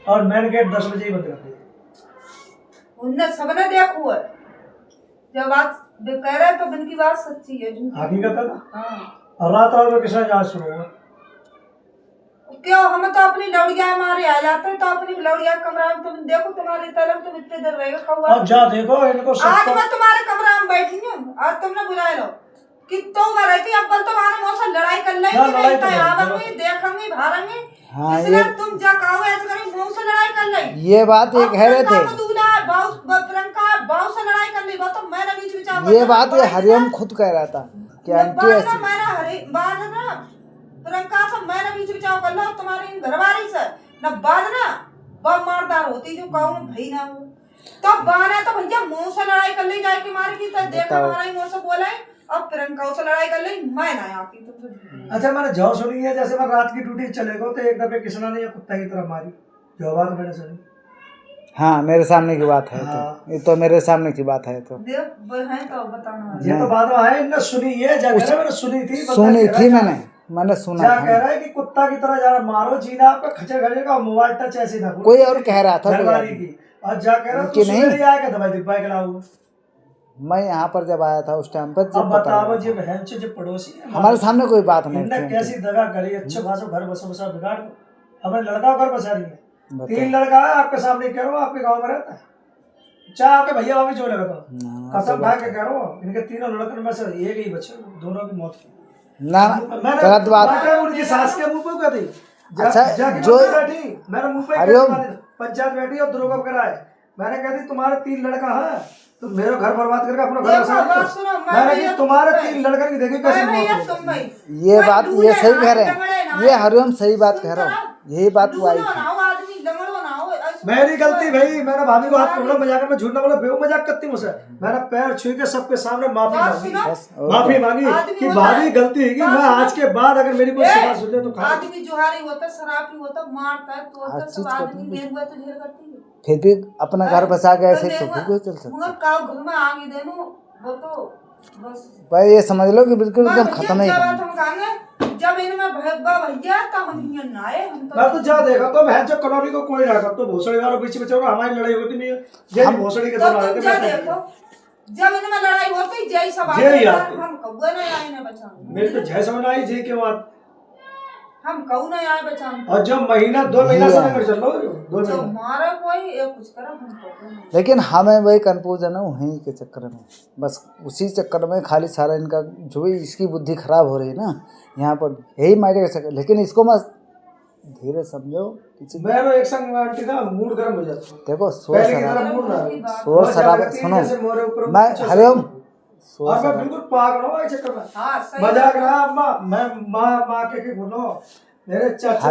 और main gate 10 बजे ही बंद कर दिया। उनने सबने देखो है, जब बात कह रहे तो बिन की बात सच्ची है, हकीकत है ना। हाँ। और रात में किसने जांच शुरू हुआ? क्यों, हम तो अपनी लौड़िया हमारे आ जाते हैं, तो अपनी लौड़िया कमरा में तुम देखो, तुम्हारी तरफ तुम इतने देर रहेगा कौवा। और जा देखो इनको आज मैं तुम्हारे कमरा में बैठी हूँ, आज तुमने बुलाए लो कि तो मैं रहती, अब तुम्हारे मुँह से लड़ाई कर लेंगे, आवेंगे देखेंगे भारेंगे। हाँ, इसलिए तुम जा कहो ऐसे करें, मुँह से लड़ाई कर ले। ये बात ये कह रहे थे, बाऊ से लड़ाई कर ली, वो तो मैंने बीच बीच ये बात ये हरिओम खुद कह रहा था कि आंटी ऐसी प्रियंका से मैंने बीच बिचाव कर लो, तुम्हारी घरवाली से न बाद ना बम मारदार होती जो कहूँ भाई ना हो, तो बाना तो भैया मुंह से लड़ाई कर ली जाए कि मारी की, तो देखा हमारा मुंह से बोला है, अब प्रियंका से लड़ाई कर ली, मैं ना यहाँ की तुमसे। अच्छा मैंने जो सुनी है, जैसे मैं रात की ड्यूटी चले गो तो एक दफे किसना ने कुत्ता की तरह मारी, जो बात मैंने सुनी। हाँ मेरे सामने की बात है। हाँ। तो ये तो मेरे सामने की बात है। तो देख है तो बताना, ये तो बात है, इनने सुनी है, जगह मैंने सुनी थी मैंने सुना क्या था। कह रहा है कि कुत्ता की तरह जरा मारो, जीना आपका खचर खचर का, मोबाइल टच ऐसे ना कोई और कह रहा था घरवाली की, और जा कह रहा तू नहीं सुबह आएगा दवाई दिखवा के लाऊंगा। मैं यहाँ पर जब आया था उस टाइम पर, अब बताओ जी बहन जो पड़ोसी है हमारे सामने कोई बात नहीं इनने कैसी दगा करी, अच्छे खासा घर बसा बिगाड़ दो, हमें लड़का घर बसा रही है, 3 लड़का है आपके सामने कह रहा हूँ, आपके गाँव में रहता है, चाहे आपके भैया भाभी जो लगा तो कसम खा के कह रहा हूँ, इनके 3 लड़कों में से एक ही बचे, दोनों की मौत ना गलत बात। उनकी सास के मुंह पे कह दी, अच्छा जो बैठी मैंने मुंह पे पंचायत बैठी और दरोगा कराए, मैंने कह दी तुम्हारे 3 लड़का है, तो मेरा घर बर्बाद करके अपना घर बसा, मैंने कहा तुम्हारे 3 लड़का की देखी कैसे मौत। ये बात ये सही कह रहे हैं, ये हरिओम सही बात कह रहा हूँ, यही बात वो आई थी। मेरी गलती भाई, मैंने भाभी को हाथ पकड़ा, मजाक में झूठ ना बोला, बेव मजाक करती मुझसे, मैंने पैर छू के सबके सामने माफी मांगी कि भाभी गलती है कि मैं आज के बाद अगर मेरी कोई शिकायत सुन ले तो आदमी जुहारी होता, शराबी होता, मारता है तो सब आदमी मेरे हुआ तो ढेर करती है, फिर भी अपना घर बसा के ऐसे तो बिल्कुल चल सकता। मगर काव घर में आगे देनो वो तो बस भाई ये समझ लो कि बिल्कुल एकदम खत्म ही है। जब इनमें भैया तो हम यहाँ ना आए, हम तो मैं तो जा देखा तो बहन जो कॉलोनी को कोई रहा तो भोसड़ी वालों बीच में चल हमारी लड़ाई होती नहीं है, ये भोसड़ी के तो दोनों आए थे, देखो जब इनमें लड़ाई होती जय सब जय आते, हम कौवे नहीं आए ना बचाने, मेरे तो जय समझ आई जी क्यों बात, हम कऊ नहीं आए बचाने, और जब महीना 2 महीना से लेकर चल रहा हूँ 2 जो महीना मारा कोई एक कुछ करा हम कौवे। लेकिन हमें वही कंफ्यूजन है वहीं के चक्कर में, बस उसी चक्कर में खाली सारा इनका जो भी इसकी बुद्धि खराब हो रही है ना यहाँ पर, यही मायने का चक्कर। लेकिन इसको मत धीरे समझो, मैं एक संग आंटी का मूड गर्म हो जाता है, देखो शोर शराबा सुनो, मैं हरिओम और मैं बिल्कुल पागल हूँ इस चक्कर में, मजाक रहा अम्मा, मैं माँ के बोलो मेरे चाचा